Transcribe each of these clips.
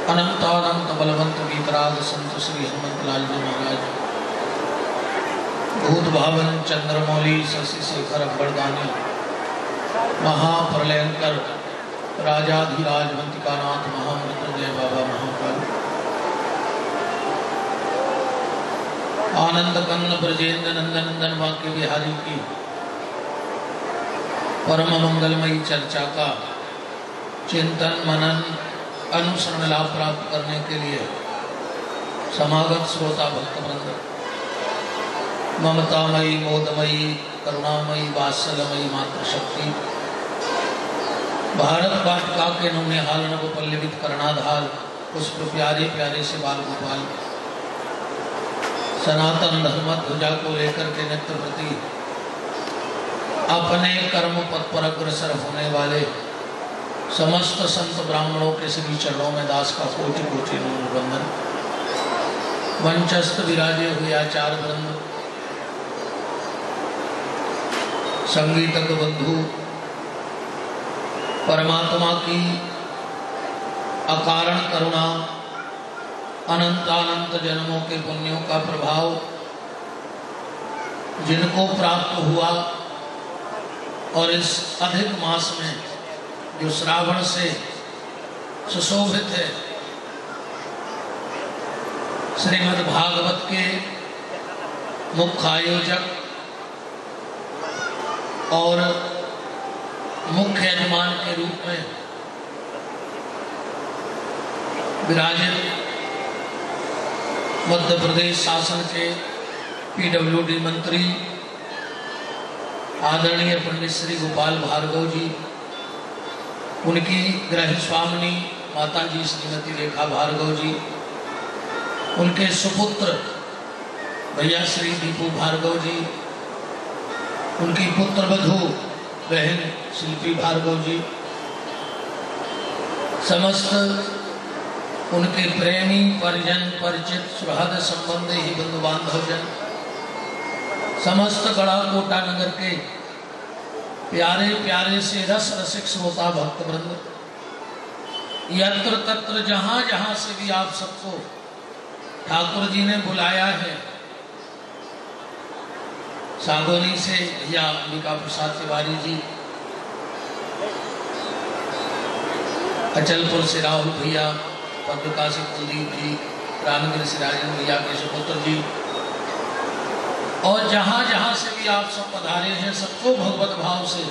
अनंतानंत बलवंत वीतराग संत श्री हनुमत लाल जी महाराज, भूत भावन चंद्रमौली शशि शेखर बरदानी, महाप्रलयंकर राजाधिराज वंतिकानाथ महामृत्युंजय बाबा महाकाल, आनंद कन्न ब्रजेंद्र नंदन नंदन वाक्य बिहारी की परम मंगलमयी चर्चा का चिंतन मनन अनुसरण लाभ प्राप्त करने के लिए समागत श्रोता भक्तवृंद, ममतामयी मोदमयी करुणामयी वात्सल्यमयी मातृशक्ति, भारत वाटिका के नवनिहाल नव पल्लवित कर्णाधार पुष्प प्यारे प्यारे से बाल गोपाल, सनातन धर्म ध्वजा को लेकर के नित्य प्रति अपने कर्म पथ पर अग्रसर होने वाले समस्त संत ब्राह्मणों के सभी चरणों में दास का कोटि कोटि नमन वंदन। मंचस्थ विराजे हुए आचार्य वृंद, संगीतज्ञ बंधु, परमात्मा की अकारण करुणा, अनंतानंत जन्मों के पुण्यों का प्रभाव जिनको प्राप्त हुआ और इस अधिक मास में जो श्रावण से सुशोभित है, श्रीमद् भागवत के मुख्य आयोजक और मुख्य यजमान के रूप में विराजित मध्य प्रदेश शासन के PWD मंत्री आदरणीय पंडित श्री गोपाल भार्गव जी, उनकी गृह स्वामिनी माता जी श्रीमती रेखा भार्गव जी, उनके सुपुत्र भैया श्री दीपू भार्गव जी, उनकी पुत्र वधू बहन शिल्पी भार्गव जी, समस्त उनके प्रेमी परिजन परिचित सुहृद संबंधी ही बंधु बांधव जन, समस्त गढ़ा कोटा नगर के प्यारे प्यारे से रस रसिक श्रोता भक्त वृंद, यत्र तत्र जहां जहां से भी आप सबको ठाकुर जी ने बुलाया है, सागोनी से भैया अंबिका प्रसाद तिवारी जी, अचलपुर से राहुल भैया, पद्मका से कुलदीप जी, रामगिर से राजन भैया के सुपुत्र जी, और जहां जहां से भी आप सब पधारे हैं, सबको भगवत भाव से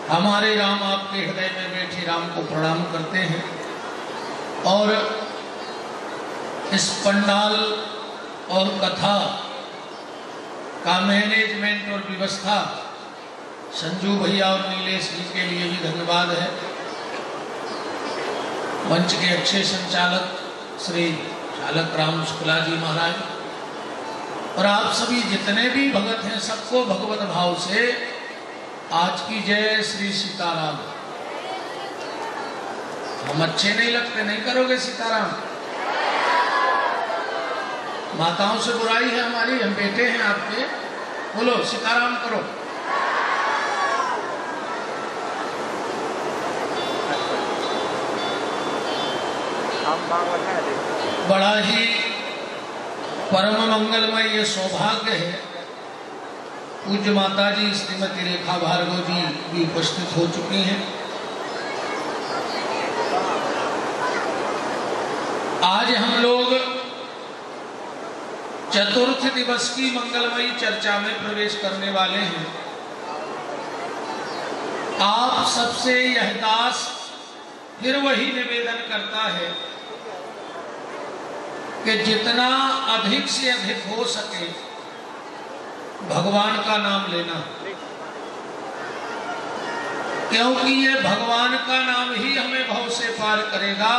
हमारे राम आपके हृदय में बैठे राम को प्रणाम करते हैं। और इस पंडाल और कथा का मैनेजमेंट और व्यवस्था संजू भैया और नीलेश जी के लिए भी धन्यवाद है। मंच के अच्छे संचालक श्री चालक राम शुक्ला जी महाराज और आप सभी जितने भी भगत हैं, सबको भगवत भाव से आज की जय श्री सीताराम। हम अच्छे नहीं लगते, नहीं करोगे सीताराम? माताओं से बुराई है हमारी, हम बेटे हैं आपके, बोलो सीताराम करो। बड़ा ही परम मंगलमय ये सौभाग्य है, पूज्य माता जी श्रीमती रेखा भार्गव जी भी उपस्थित हो चुकी हैं। आज हम लोग चतुर्थ दिवस की मंगलमयी चर्चा में प्रवेश करने वाले हैं। आप सबसे यह दास फिर वही निवेदन करता है कि जितना अधिक से अधिक हो सके भगवान का नाम लेना, क्योंकि ये भगवान का नाम ही हमें भव से पार करेगा,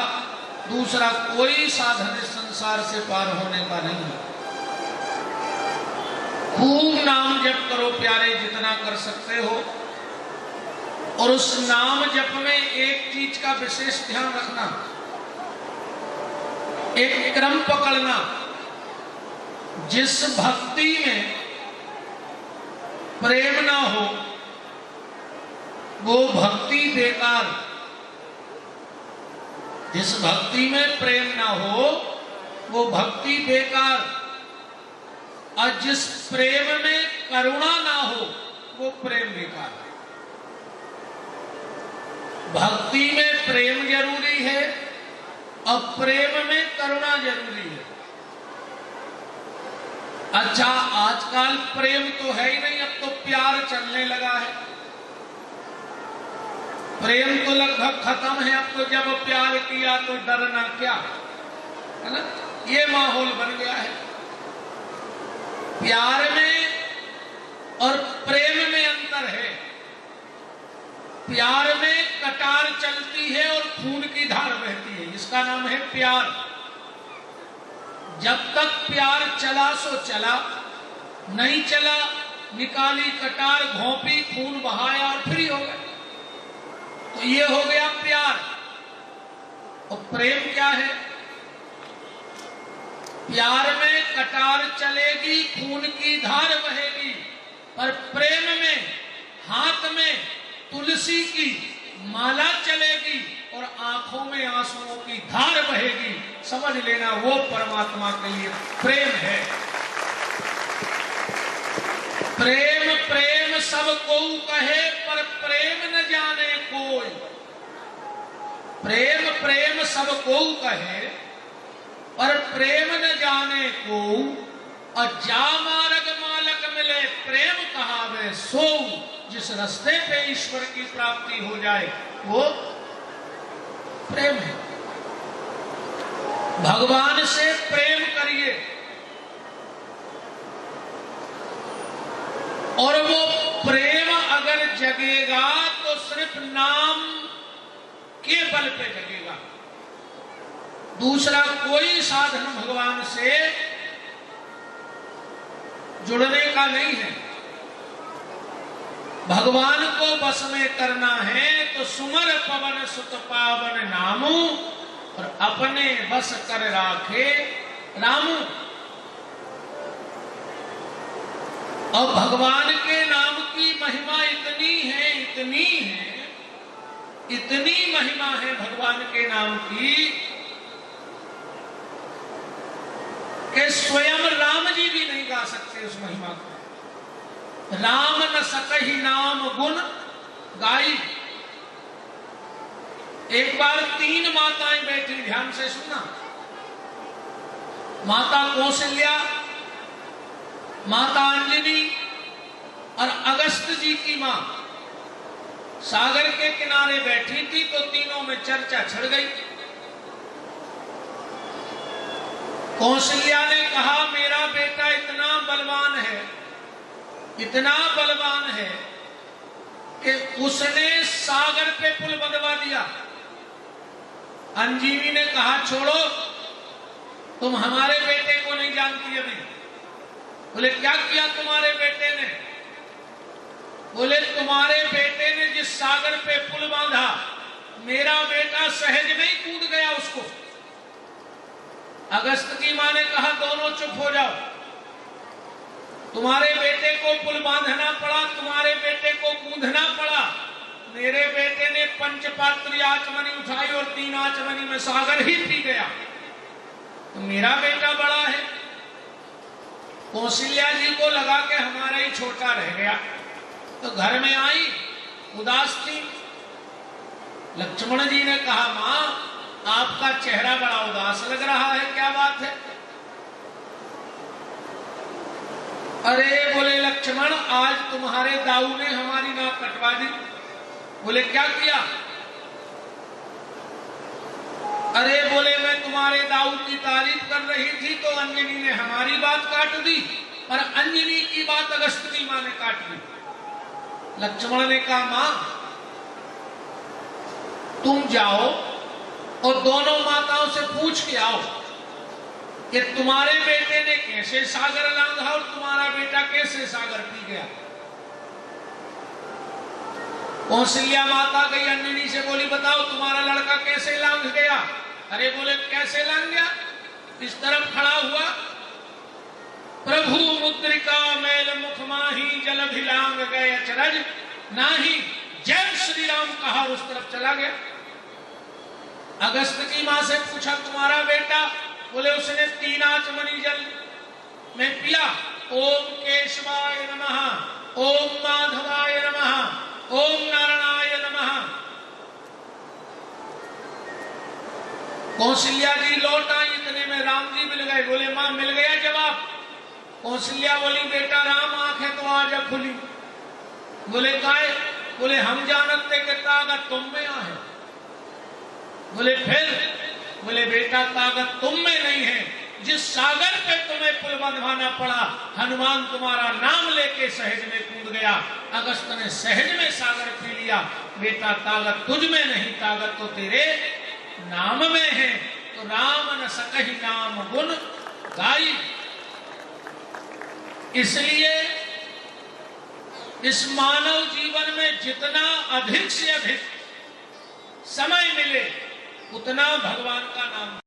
दूसरा कोई साधन इस संसार से पार होने का नहीं। खूब नाम जप करो प्यारे, जितना कर सकते हो, और उस नाम जप में एक चीज का विशेष ध्यान रखना, एक क्रम पकड़ना। जिस भक्ति में प्रेम ना हो वो भक्ति बेकार। जिस भक्ति में प्रेम ना हो वो भक्ति बेकार, और जिस प्रेम में करुणा ना हो वो प्रेम बेकार है। भक्ति में प्रेम जरूरी है और प्रेम में करुणा जरूरी है। अच्छा, आजकल प्रेम तो है ही नहीं, अब तो प्यार चलने लगा है। प्रेम तो लगभग खत्म है, अब तो जब प्यार किया तो डरना क्या, है ना, ये माहौल बन गया है। प्यार में और प्रेम में अंतर है। प्यार में कटार चलती है और खून की धार बहती है, इसका नाम है प्यार। जब तक प्यार चला सो चला, नहीं चला निकाली कटार, घोंपी, खून बहाया और फ्री हो गए, तो ये हो गया प्यार। और प्रेम क्या है? प्यार में कटार चलेगी, खून की धार बहेगी, पर प्रेम में हाथ में तुलसी की माला चलेगी और आंखों में आंसुओं की धार बहेगी। समझ लेना, वो परमात्मा के लिए प्रेम है। प्रेम प्रेम सब को कहे, पर प्रेम न जाने कोई। प्रेम प्रेम सब को कहे, पर प्रेम न जाने को। और जा मार्ग मालक मिले, प्रेम कहावे सो। जिस रास्ते पे ईश्वर की प्राप्ति हो जाए वो प्रेम है। भगवान से प्रेम करिए और वो प्रेम अगर जगेगा तो सिर्फ नाम के बल पे जगेगा। दूसरा कोई साधन भगवान से जुड़ने का नहीं है। भगवान को बस में करना है तो सुमर पवन सुत पावन नामू, और अपने बस कर राखे रामू। और भगवान के नाम की महिमा इतनी है, इतनी है, इतनी महिमा है भगवान के नाम की कि स्वयं राम जी भी नहीं गा सकते उस महिमा को। राम न सकहि नाम गुण गाई। एक बार 3 माताएं बैठी, ध्यान से सुनना। माता कौशल्या, माता अंजनी और अगस्त जी की मां सागर के किनारे बैठी थी, तो तीनों में चर्चा छिड़ गई। कौशल्या ने कहा, मेरा बेटा इतना बलवान है, इतना बलवान है कि उसने सागर पे पुल बनवा दिया। अंजीवी ने कहा, छोड़ो, तुम हमारे बेटे को नहीं जानती अभी। बोले, क्या किया तुम्हारे बेटे ने? बोले, तुम्हारे बेटे ने जिस सागर पे पुल बांधा, मेरा बेटा सहज नहीं कूद गया उसको। अगस्त की मां ने कहा, दोनों चुप हो जाओ। तुम्हारे बेटे को पुल बांधना पड़ा, तुम्हारे बेटे को कूदना पड़ा। मेरे बेटे ने 5 पात्री आचमनी उठाई और 3 आचमनी में सागर ही पी गया, तो मेरा बेटा बड़ा है। कौशल्या जी को लगा कि हमारा ही छोटा रह गया, तो घर में आई, उदास थी। लक्ष्मण जी ने कहा, मां आपका चेहरा बड़ा उदास लग रहा है, क्या बात है? अरे बोले लक्ष्मण, आज तुम्हारे दाऊ ने हमारी नाक कटवा दी। बोले, क्या किया? अरे बोले, मैं तुम्हारे दाऊ की तारीफ कर रही थी तो अंजनी ने हमारी बात काट दी, पर अंजनी की बात अगस्त की मां ने काट दी। लक्ष्मण ने कहा, मां तुम जाओ और दोनों माताओं से पूछ के आओ कि तुम्हारे बेटे ने कैसे सागर लांघा और तुम्हारा बेटा कैसे सागर पी गया। कौशल्या माता गई, अंजनी से बोली, बताओ तुम्हारा लड़का कैसे लांघ गया? अरे बोले, कैसे लांघ गया? इस तरफ खड़ा हुआ, प्रभु मुद्रिका मैल मुख माही, जल भी लांघ गए अचरज नाही, जय श्री राम कहा, उस तरफ चला गया। अगस्त की मां से पूछा तुम्हारा बेटा, बोले उसने 3 आचमनी जल में पिया। ओम केशवाय नमः, ओम माधवाय नमः, ओम नारायणाय नमः। कौशल्या जी लौट आई, इतने में राम जी मिल गए। बोले मां मिल गया जवाब। कौशल्या बोली बेटा राम आंखें तो आज खुली। बोले काहे? बोले हम जानते कि ताकत तुम में आहे। बोले फिर? बोले बेटा ताकत तुम में नहीं है, जिस सागर पे तुम्हें पुल बंधवाना पड़ा, हनुमान तुम्हारा नाम लेके सहज में कूद गया, अगस्त ने सहज में सागर पी लिया। बेटा ताकत तुझ में नहीं, ताकत तो तेरे नाम में है। तो राम न सकहि नाम गुण गाई। इसलिए इस मानव जीवन में जितना अधिक से अधिक समय मिले उतना भगवान का नाम